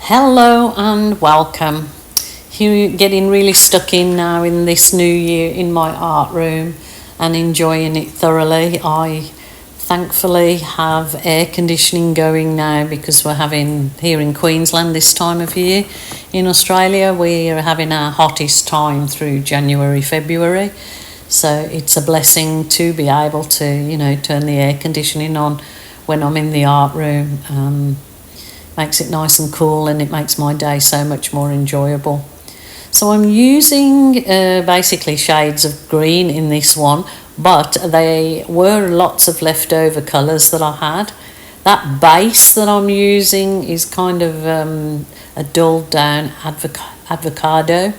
Hello and welcome. Here, getting really stuck in now in this new year in my art room and enjoying it thoroughly. I thankfully have air conditioning going now because we're having, here in Queensland this time of year, in Australia we are having our hottest time through January, February. So it's a blessing to be able to, turn the air conditioning on when I'm in the art room. Makes it nice and cool, and it makes my day so much more enjoyable. So I'm using basically shades of green in this one, but they were lots of leftover colours that I had. That base that I'm using is kind of a dulled down avocado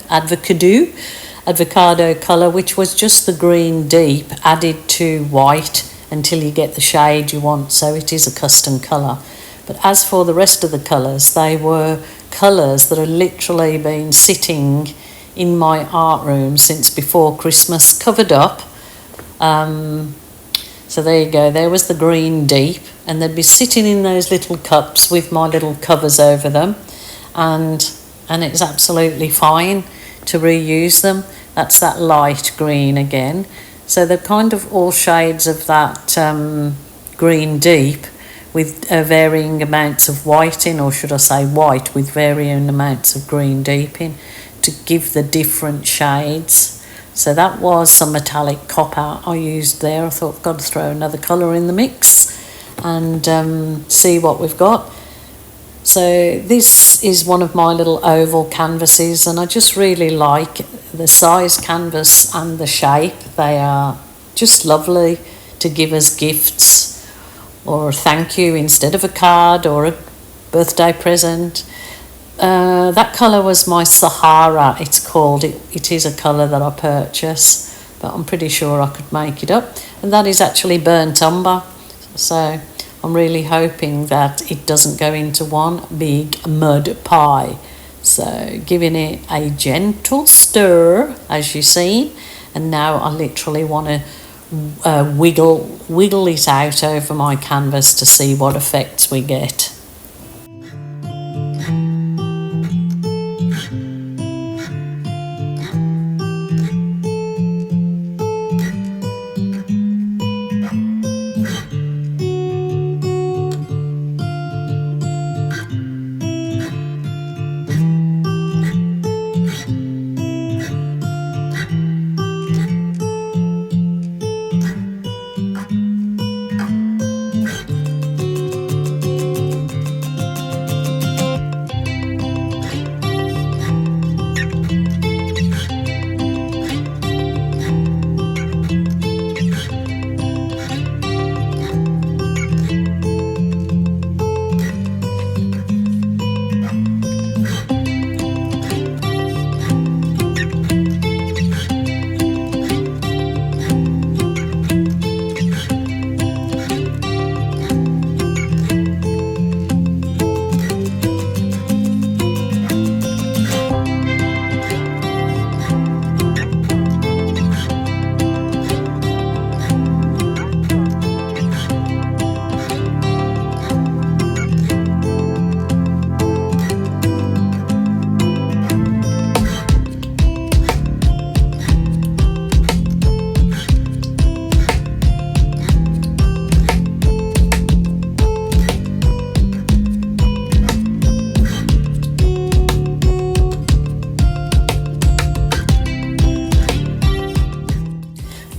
colour, which was just the green deep added to white until you get the shade you want, so it is a custom colour. But as for the rest of the colours, they were colours that have literally been sitting in my art room since before Christmas, covered up. So there you go, there was the green deep, and they'd be sitting in those little cups with my little covers over them, and it's absolutely fine to reuse them. That's that light green again. So they're kind of all shades of that green deep, with varying amounts of white in, or should I say white with varying amounts of green deep in, to give the different shades. So that was some metallic copper I used there. I thought I've got to throw another colour in the mix and see what we've got. So this is one of my little oval canvases, and I just really like the size canvas and the shape. They are just lovely to give as gifts or thank you instead of a card or a birthday present. That colour was my Sahara, it's called. It is a colour that I purchase, but I'm pretty sure I could make it up. And that is actually burnt umber. So I'm really hoping that it doesn't go into one big mud pie. So giving it a gentle stir, as you see. And now I literally want to wiggle it out over my canvas to see what effects we get.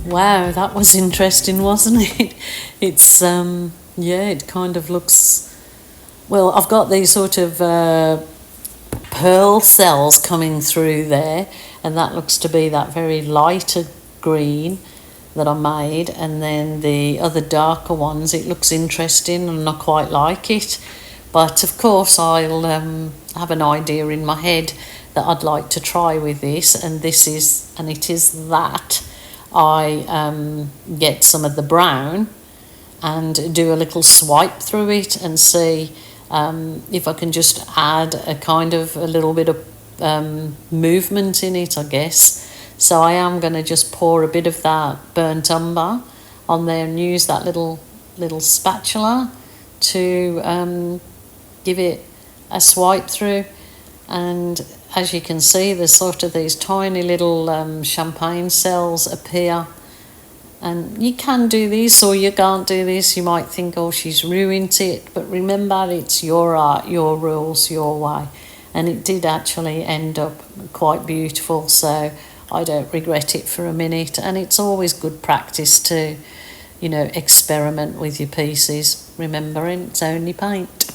Wow, that was interesting, wasn't it? It's, it kind of looks, well, I've got these sort of pearl cells coming through there, and that looks to be that very lighter green that I made, and then the other darker ones, it looks interesting and I quite like it. But of course I'll have an idea in my head that I'd like to try with this, and it is that I get some of the brown and do a little swipe through it and see if I can just add a little bit of movement in it, I guess. So I am going to just pour a bit of that burnt umber on there and use that little spatula to give it a swipe through, and as you can see, there's sort of these tiny little champagne cells appear. And you can do this or you can't do this. You might think, oh, she's ruined it, but remember, it's your art, your rules, your way. And it did actually end up quite beautiful, so I don't regret it for a minute. And it's always good practice to, you know, experiment with your pieces, remembering it's only paint.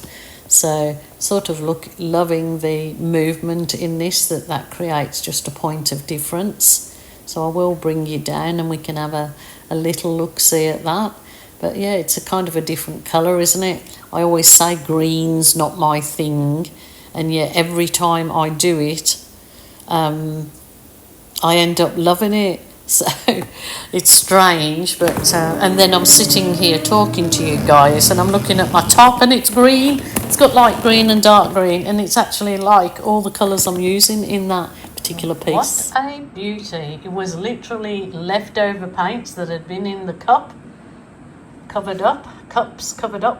So sort of loving the movement in this, that creates just a point of difference. So I will bring you down and we can have a little look-see at that. But yeah, it's a kind of a different colour, isn't it? I always say green's not my thing, and yet every time I do it, I end up loving it. So it's strange, but and then I'm sitting here talking to you guys and I'm looking at my top and it's green. It's got light green and dark green, and it's actually like all the colours I'm using in that particular piece. What a beauty. It was literally leftover paints that had been in the cups covered up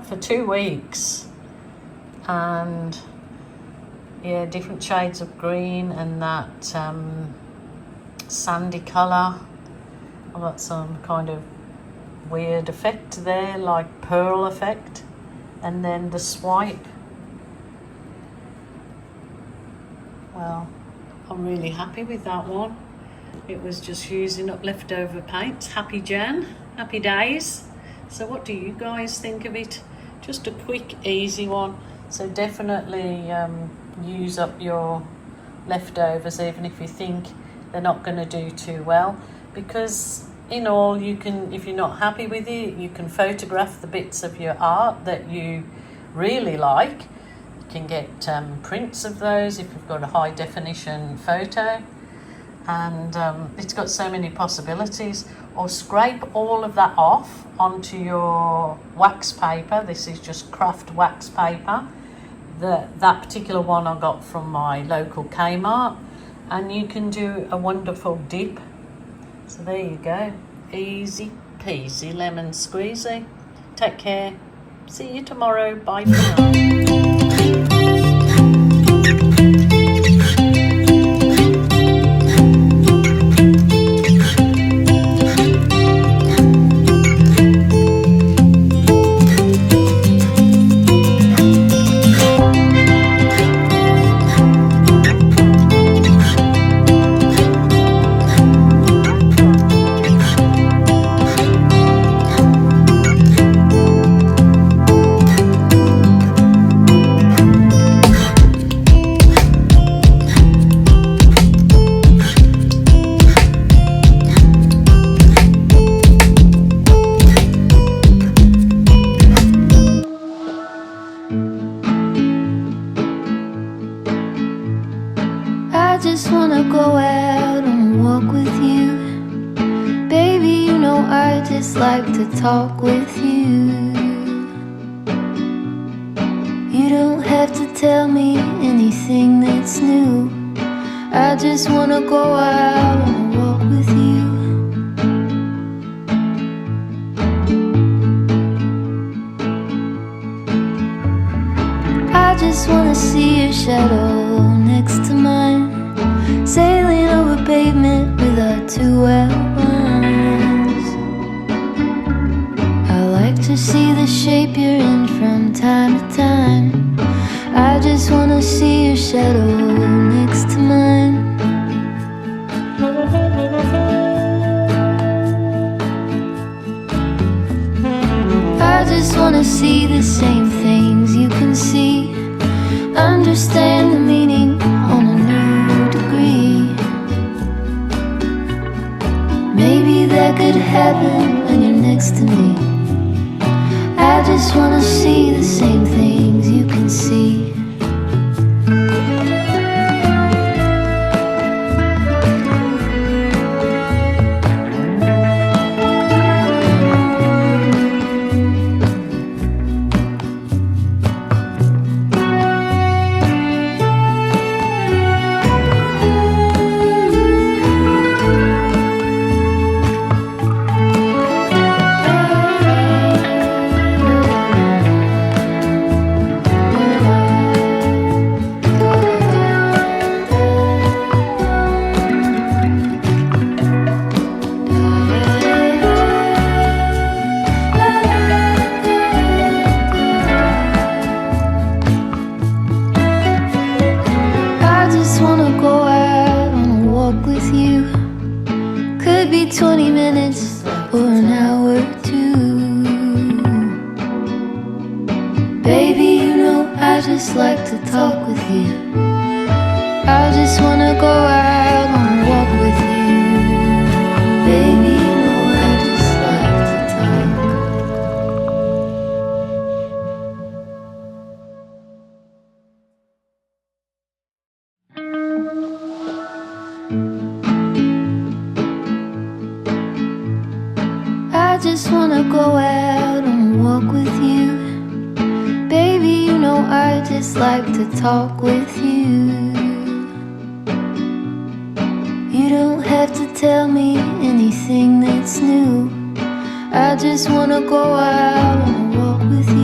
for 2 weeks, and yeah, different shades of green and that sandy colour. I've got some kind of weird effect there, like pearl effect, and then the swipe. Well, I'm really happy with that one. It was just using up leftover paints. Happy Jan, happy days. So what do you guys think of it? Just a quick, easy one. So definitely use up your leftovers, even if you think they're not going to do too well, because in all, you can, if you're not happy with it, you can photograph the bits of your art that you really like. You can get prints of those if you've got a high definition photo, and it's got so many possibilities. Or scrape all of that off onto your wax paper. This is just craft wax paper. That particular one I got from my local Kmart, and you can do a wonderful dip. So there you go, easy peasy lemon squeezy. Take care, see you tomorrow, bye for now. Just wanna go out on a walk with you. Baby, you know I just like to talk with you. You don't have to tell me anything that's new. I just wanna go out on a walk with you. I just wanna see your shadow next to mine, sailing over pavement with our two outlines. I like to see the shape you're in from time to time. I just wanna see your shadow next to mine. I just wanna see the same things you can see, understand the meaning on a new degree. Maybe that could happen when you're next to me. I just wanna see the same things you can see. like to talk with you. I just wanna go out on a walk with you. Baby, you know I just like to talk. I just wanna go out on a walk with you. Baby, you know I just like to talk with you. You don't have to tell me anything that's new. I just wanna go out on a walk with you.